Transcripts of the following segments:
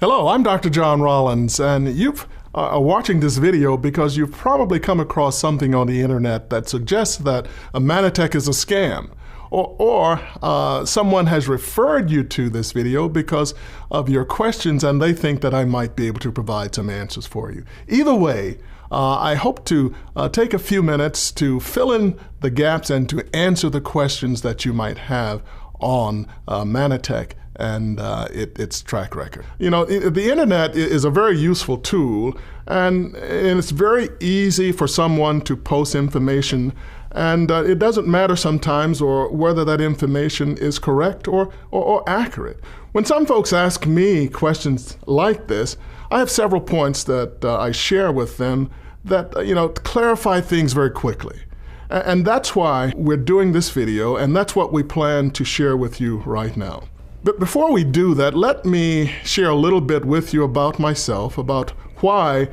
Hello, I'm Dr. John Rollins, and you've watching this video because you've probably come across something on the internet that suggests that a Manatech is a scam, or someone has referred you to this video because of your questions and they think that I might be able to provide some answers for you. Either way, I hope to take a few minutes to fill in the gaps and to answer the questions that you might have on Manatech and its track record. You know, the internet is a very useful tool, and it's very easy for someone to post information, and it doesn't matter sometimes or whether that information is correct or accurate. When some folks ask me questions like this, I have several points that I share with them that clarify things very quickly. And that's why we're doing this video, and that's what we plan to share with you right now. But before we do that, let me share a little bit with you about myself, about why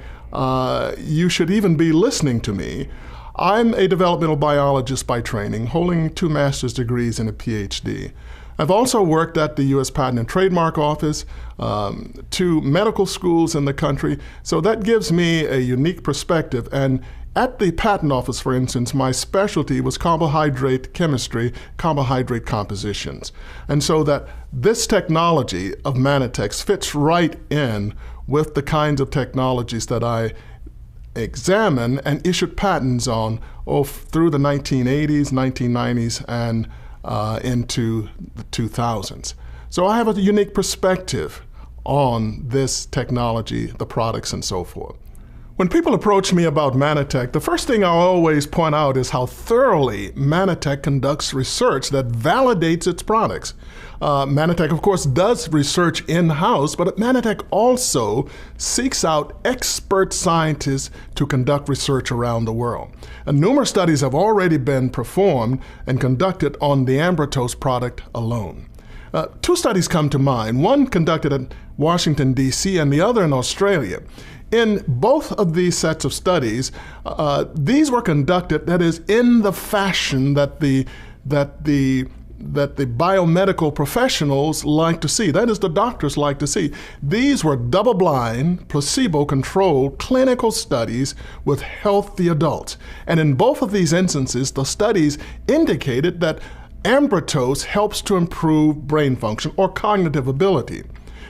you should even be listening to me. I'm a developmental biologist by training, holding 2 master's degrees and a PhD. I've also worked at the U.S. Patent and Trademark Office, 2 medical schools in the country, so that gives me a unique perspective. And at the Patent Office, for instance, my specialty was carbohydrate chemistry, carbohydrate compositions. And so that this technology of Manatech fits right in with the kinds of technologies that I examine and issued patents on through the 1980s, 1990s, and into the 2000s. So I have a unique perspective on this technology, the products, and so forth. When people approach me about Manatech, the first thing I'll always point out is how thoroughly Manatech conducts research that validates its products. Manatech, of course, does research in-house, but Manatech also seeks out expert scientists to conduct research around the world. And numerous studies have already been performed and conducted on the Ambrotose product alone. 2 studies come to mind, one conducted in Washington, D.C., and the other in Australia. In both of these sets of studies, these were conducted, that is, in the fashion that the biomedical professionals like to see, that is, the doctors like to see. These were double-blind, placebo-controlled clinical studies with healthy adults. And in both of these instances, the studies indicated that Ambrotose helps to improve brain function or cognitive ability.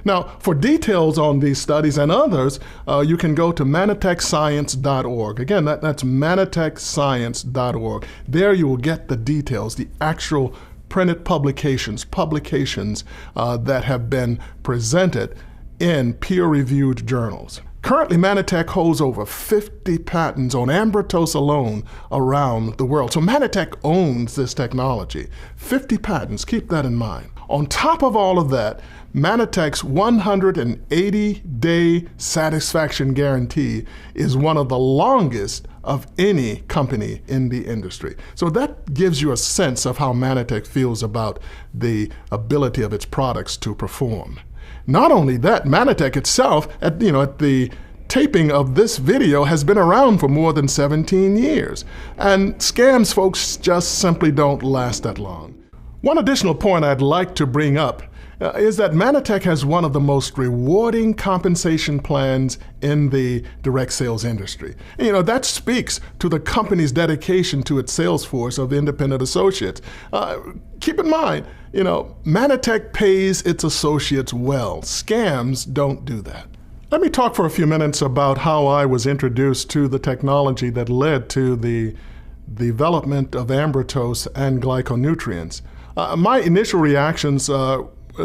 Now, for details on these studies and others, you can go to manatechscience.org. Again, that's manatechscience.org. There you will get the details, the actual printed publications that have been presented in peer-reviewed journals. Currently, Manatech holds over 50 patents on Ambrotose alone around the world. So Manatech owns this technology. 50 patents, keep that in mind. On top of all of that, Manatech's 180-day satisfaction guarantee is one of the longest of any company in the industry. So that gives you a sense of how Manatech feels about the ability of its products to perform. Not only that, Manatech itself, at the taping of this video, has been around for more than 17 years. And scams, folks, just simply don't last that long. One additional point I'd like to bring up is that Manatech has one of the most rewarding compensation plans in the direct sales industry. That speaks to the company's dedication to its sales force of independent associates. Keep in mind, Manatech pays its associates well. Scams don't do that. Let me talk for a few minutes about how I was introduced to the technology that led to the development of Ambrotose and glyconutrients. My initial reactions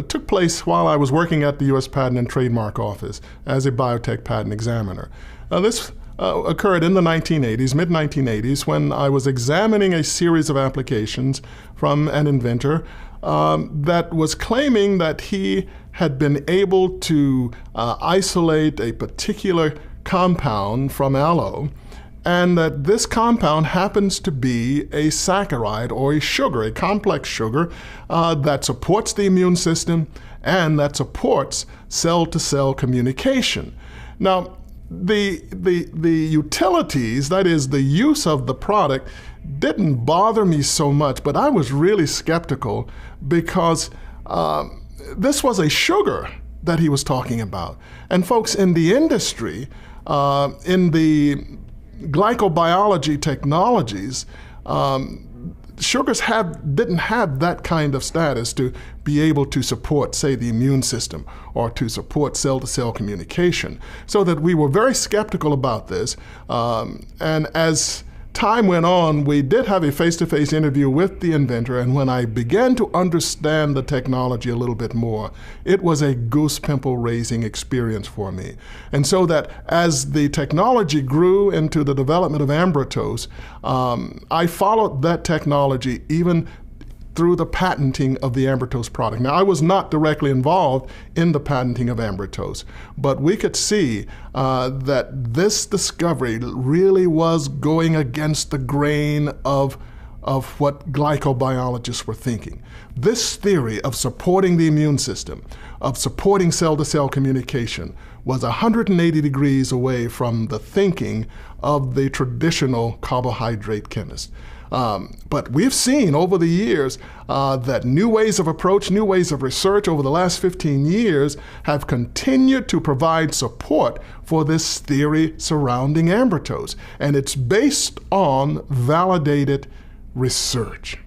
took place while I was working at the U.S. Patent and Trademark Office as a biotech patent examiner. This occurred in the 1980s, mid-1980s, when I was examining a series of applications from an inventor that was claiming that he had been able to isolate a particular compound from aloe, and that this compound happens to be a saccharide or a sugar, a complex sugar that supports the immune system and that supports cell-to-cell communication. Now, the utilities, that is the use of the product, didn't bother me so much, but I was really skeptical because this was a sugar that he was talking about. And folks, in the industry, in the glycobiology technologies, sugars didn't have that kind of status to be able to support, say, the immune system or to support cell-to-cell communication, so that we were very skeptical about this. And as time went on, we did have a face-to-face interview with the inventor, and when I began to understand the technology a little bit more, it was a goose pimple raising experience for me. And so that as the technology grew into the development of ambritose, I followed that technology even through the patenting of the ambritose product. Now, I was not directly involved in the patenting of ambritose, but we could see that this discovery really was going against the grain of what glycobiologists were thinking. This theory of supporting the immune system, of supporting cell-to-cell communication, was 180 degrees away from the thinking of the traditional carbohydrate chemist. But we've seen over the years that new ways of approach, new ways of research over the last 15 years have continued to provide support for this theory surrounding ambritose. And it's based on validated research.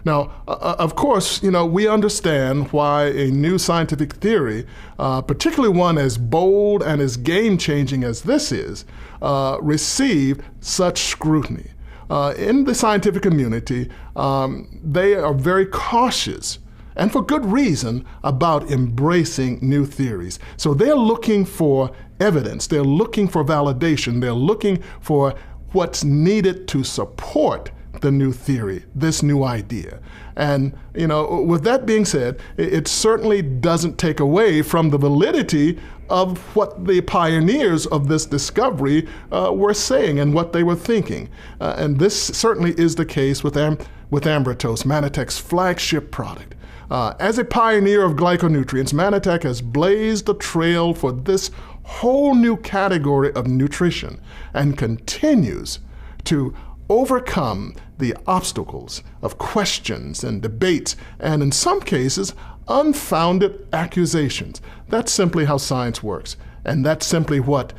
Now, of course, we understand why a new scientific theory, particularly one as bold and as game-changing as this is, received such scrutiny. In the scientific community, they are very cautious, and for good reason, about embracing new theories. So they're looking for evidence, they're looking for validation, they're looking for what's needed to support the new theory, this new idea. And, with that being said, it certainly doesn't take away from the validity of what the pioneers of this discovery were saying and what they were thinking. And this certainly is the case with ambritose, Manatech's flagship product. As a pioneer of glyconutrients, Manatech has blazed the trail for this whole new category of nutrition and continues to overcome the obstacles of questions and debates, and in some cases, unfounded accusations. That's simply how science works, and that's simply what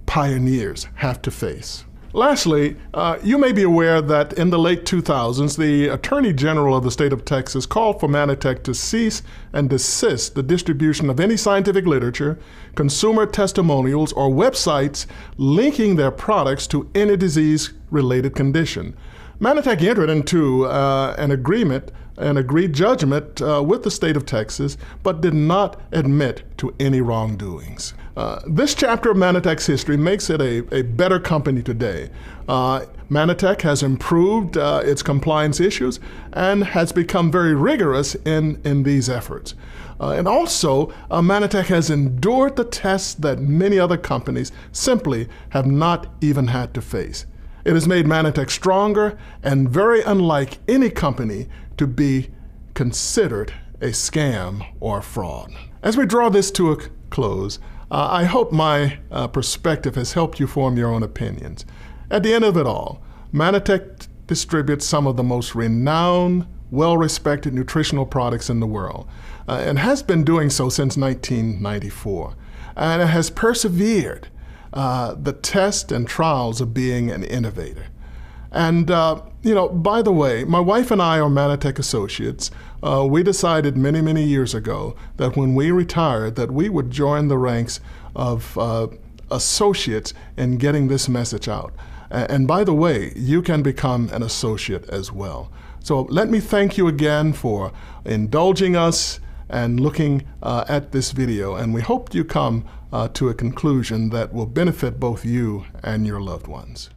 pioneers have to face. Lastly, you may be aware that in the late 2000s, the Attorney General of the state of Texas called for Manatech to cease and desist the distribution of any scientific literature, consumer testimonials, or websites linking their products to any disease-related condition. Manatech entered into an agreed judgment with the state of Texas, but did not admit to any wrongdoings. This chapter of Manatech's history makes it a better company today. Manatech has improved its compliance issues and has become very rigorous in these efforts. And also, Manatech has endured the tests that many other companies simply have not even had to face. It has made Manatech stronger and very unlike any company to be considered a scam or fraud. As we draw this to a close, I hope my perspective has helped you form your own opinions. At the end of it all, Manatech distributes some of the most renowned, well-respected nutritional products in the world, and has been doing so since 1994. And it has persevered the test and trials of being an innovator. And, by the way, my wife and I are Manatech associates. We decided many, many years ago that when we retired that we would join the ranks of associates in getting this message out. And by the way, you can become an associate as well. So let me thank you again for indulging us and looking at this video, and we hope you come to a conclusion that will benefit both you and your loved ones.